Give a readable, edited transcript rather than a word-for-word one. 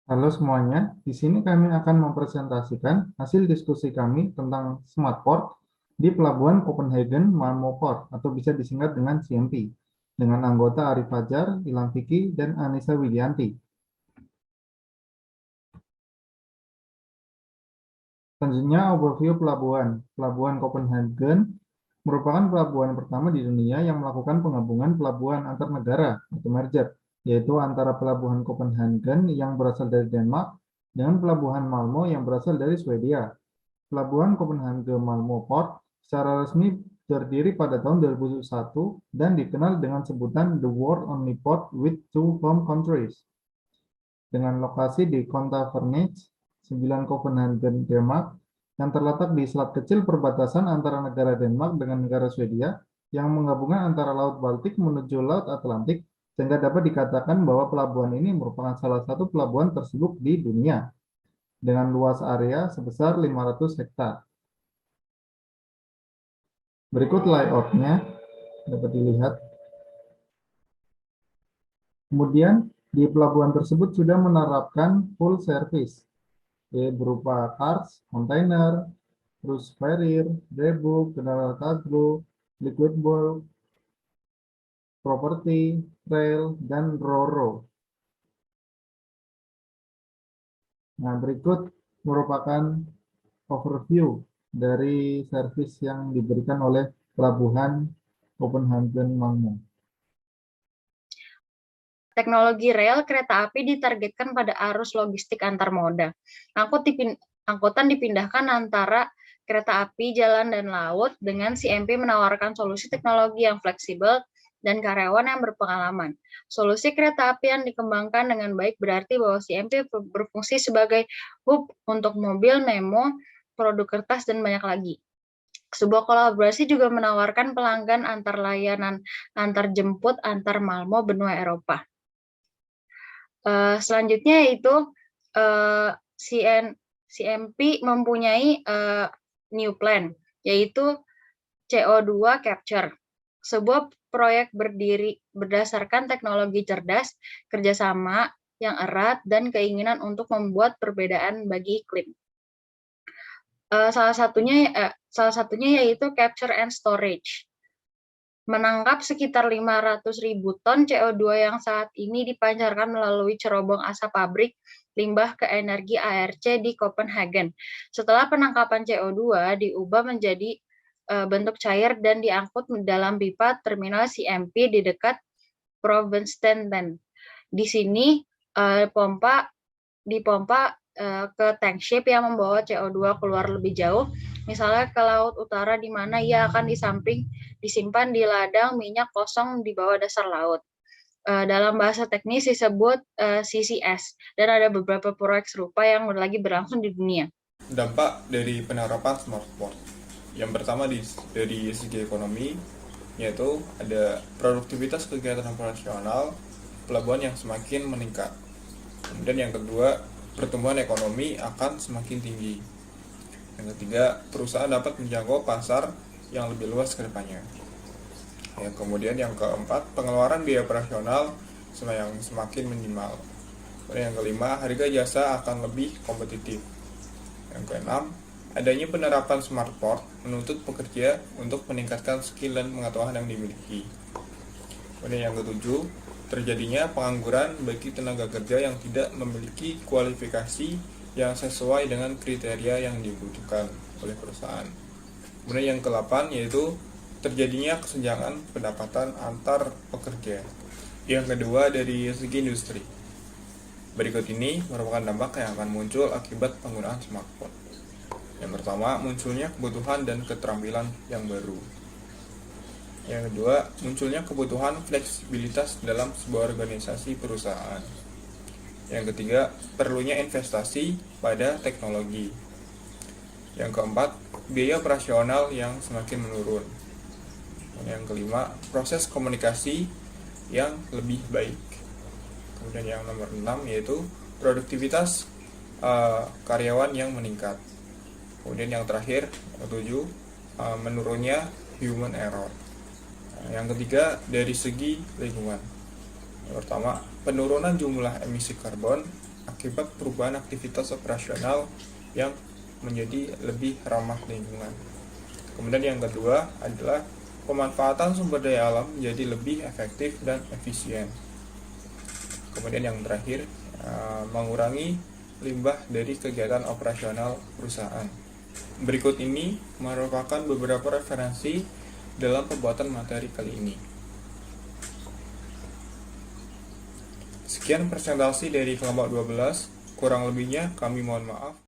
Halo semuanya, di sini kami akan mempresentasikan hasil diskusi kami tentang Smart Port di Pelabuhan Copenhagen Malmö Port atau bisa disingkat dengan CMP dengan anggota Arif Fajar, Ilham Fikri, dan Anissa Widianti. Selanjutnya overview pelabuhan. Pelabuhan Copenhagen merupakan pelabuhan pertama di dunia yang melakukan penggabungan pelabuhan antar negara atau merger, yaitu antara pelabuhan Copenhagen yang berasal dari Denmark dengan pelabuhan Malmö yang berasal dari Swedia. Pelabuhan Copenhagen Malmö Port secara resmi terdiri pada tahun 2001 dan dikenal dengan sebutan The World Only Port with Two Home Countries. Dengan lokasi di Kontavernets, 9 Copenhagen, Denmark, yang terletak di selat kecil perbatasan antara negara Denmark dengan negara Swedia, yang menggabungkan antara Laut Baltik menuju Laut Atlantik, sehingga dapat dikatakan bahwa pelabuhan ini merupakan salah satu pelabuhan tersibuk di dunia, dengan luas area sebesar 500 hektar. Berikut layoutnya dapat dilihat. Kemudian di pelabuhan tersebut sudah menerapkan full service, berupa cars, kontainer, cruise carrier, dayboat, general cargo, liquid bulk, property, rail, dan ro-ro. Nah, berikut merupakan overview dari service yang diberikan oleh pelabuhan Copenhagen Malmö. Teknologi rel kereta api ditargetkan pada arus logistik antar moda. Angkutan dipindahkan antara kereta api, jalan, dan laut dengan CMP menawarkan solusi teknologi yang fleksibel dan karyawan yang berpengalaman. Solusi kereta api yang dikembangkan dengan baik berarti bahwa CMP berfungsi sebagai hub untuk mobil, memo, produk kertas, dan banyak lagi. Sebuah kolaborasi juga menawarkan pelanggan antar layanan antar jemput antar Malmö benua Eropa. Selanjutnya yaitu CMP mempunyai new plan, yaitu CO2 capture, sebuah proyek berdasarkan teknologi cerdas, kerjasama yang erat, dan keinginan untuk membuat perbedaan bagi iklim. Salah satunya yaitu capture and storage. Menangkap sekitar 500.000 ton CO2 yang saat ini dipancarkan melalui cerobong asap pabrik limbah ke energi ARC di Copenhagen. Setelah penangkapan CO2 diubah menjadi bentuk cair dan diangkut dalam pipa terminal CMP di dekat Provinsstenen. Di sini dipompa ke tank ship yang membawa CO2 keluar lebih jauh, misalnya ke Laut Utara di mana ia akan disimpan di ladang minyak kosong di bawah dasar laut. Dalam bahasa teknis disebut CCS, dan ada beberapa proyek serupa yang lagi berlangsung di dunia. Dampak dari penerapan smart port. Yang pertama dari segi ekonomi, yaitu ada produktivitas kegiatan operasional pelabuhan yang semakin meningkat. Kemudian yang kedua, pertumbuhan ekonomi akan semakin tinggi. Yang ketiga, perusahaan dapat menjangkau pasar yang lebih luas ke depannya. Kemudian yang keempat, pengeluaran biaya operasional yang semakin minimal. Kemudian yang kelima, harga jasa akan lebih kompetitif. Yang keenam, adanya penerapan smart port menuntut pekerja untuk meningkatkan skill dan pengetahuan yang dimiliki. Kemudian yang ketujuh, terjadinya pengangguran bagi tenaga kerja yang tidak memiliki kualifikasi yang sesuai dengan kriteria yang dibutuhkan oleh perusahaan. Kemudian yang ke-8 yaitu terjadinya kesenjangan pendapatan antar pekerja. Yang kedua dari segi industri. Berikut ini merupakan dampak yang akan muncul akibat penggunaan smartphone. Yang pertama, munculnya kebutuhan dan keterampilan yang baru. Yang kedua, munculnya kebutuhan fleksibilitas dalam sebuah organisasi perusahaan. Yang ketiga, perlunya investasi pada teknologi. Yang keempat, biaya operasional yang semakin menurun. Yang kelima, proses komunikasi yang lebih baik. Kemudian yang nomor 6 yaitu produktivitas karyawan yang meningkat. Kemudian yang terakhir, yang ketujuh, menurunnya human error. Yang ketiga, dari segi lingkungan. Yang pertama, penurunan jumlah emisi karbon akibat perubahan aktivitas operasional yang menjadi lebih ramah lingkungan. Kemudian yang kedua adalah pemanfaatan sumber daya alam menjadi lebih efektif dan efisien. Kemudian yang terakhir, mengurangi limbah dari kegiatan operasional perusahaan. Berikut ini merupakan beberapa referensi dalam pembuatan materi kali ini. Sekian presentasi dari kelompok 12, kurang lebihnya kami mohon maaf.